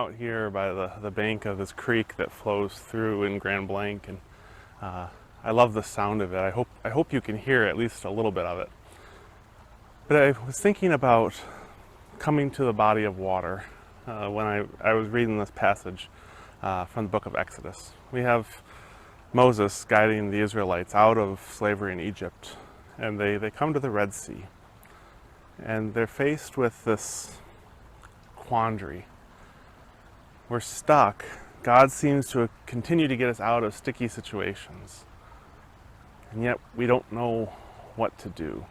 out here by the bank of this creek that flows through in Grand Blanc, and I love the sound of it. I hope you can hear at least a little bit of it. But I was thinking about coming to the body of water when I was reading this passage from the book of Exodus. We have Moses guiding the Israelites out of slavery in Egypt, and they come to the Red Sea, and they're faced with this quandary. We're stuck. God seems to continue to get us out of sticky situations, and yet we don't know what to do.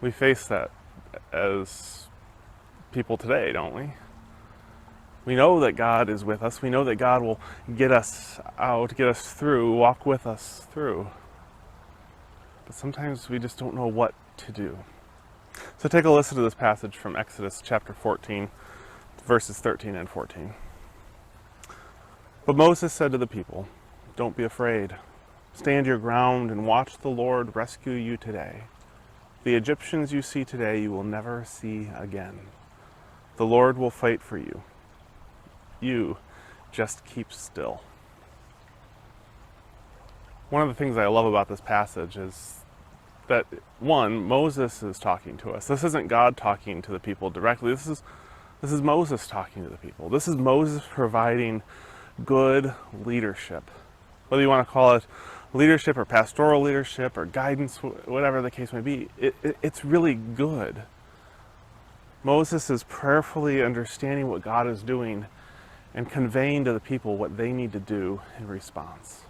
We face that as people today, don't we? We know that God is with us. We know that God will get us out, get us through, walk with us through. But sometimes we just don't know what to do. So take a listen to this passage from Exodus chapter 14, verses 13 and 14. But Moses said to the people, "Don't be afraid. Stand your ground and watch the Lord rescue you today. The Egyptians you see today you will never see again. The Lord will fight for you. You just keep still." One of the things I love about this passage is that, one, Moses is talking to us. This isn't God talking to the people directly. This is Moses talking to the people. This is Moses providing good leadership. Whether you want to call it leadership or pastoral leadership or guidance, whatever the case may be, it's really good. Moses is prayerfully understanding what God is doing and conveying to the people what they need to do in response.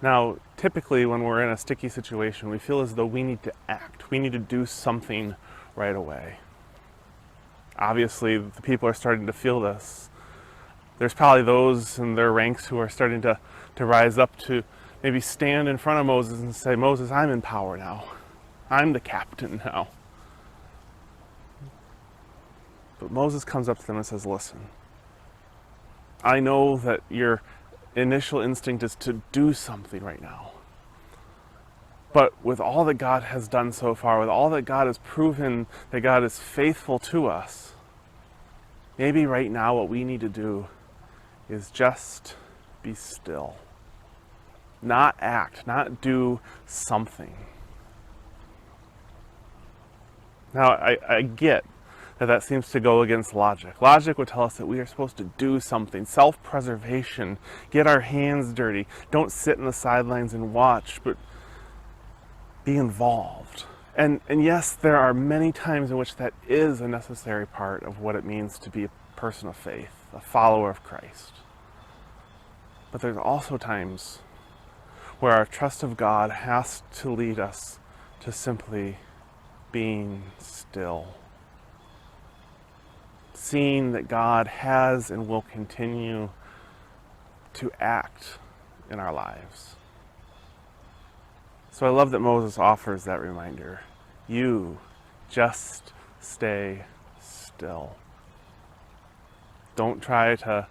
Now, typically when we're in a sticky situation, we feel as though we need to act. We need to do something right away. Obviously, the people are starting to feel this. There's probably those in their ranks who are starting to rise up to maybe stand in front of Moses and say, "Moses, I'm in power now. I'm the captain now." But Moses comes up to them and says, "Listen, I know that your initial instinct is to do something right now. But with all that God has done so far, with all that God has proven that God is faithful to us, maybe right now what we need to do is just be still. Not act, not do something." Now, I get that seems to go against logic. Logic would tell us that we are supposed to do something, self-preservation, get our hands dirty, don't sit in the sidelines and watch, but be involved. And yes, there are many times in which that is a necessary part of what it means to be a person of faith, a follower of Christ. But there's also times where our trust of God has to lead us to simply being still. Seeing that God has and will continue to act in our lives. So I love that Moses offers that reminder. You just stay still. Don't try to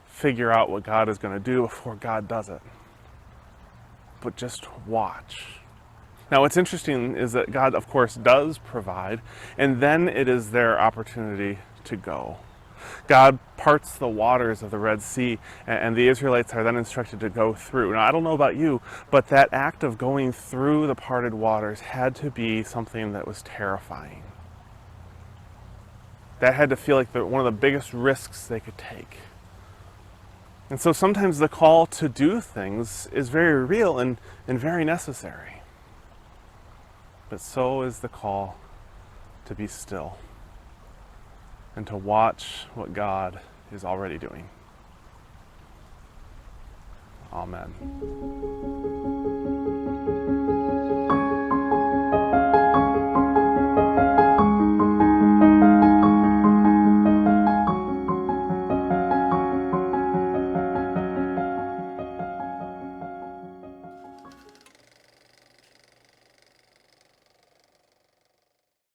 figure out what God is going to do before God does it. But just watch. Now, what's interesting is that God, of course, does provide, and then it is their opportunity to go. God parts the waters of the Red Sea, and the Israelites are then instructed to go through. Now, I don't know about you, but that act of going through the parted waters had to be something that was terrifying. That had to feel like one of the biggest risks they could take. And so sometimes the call to do things is very real and very necessary. But so is the call to be still and to watch what God is already doing. Amen.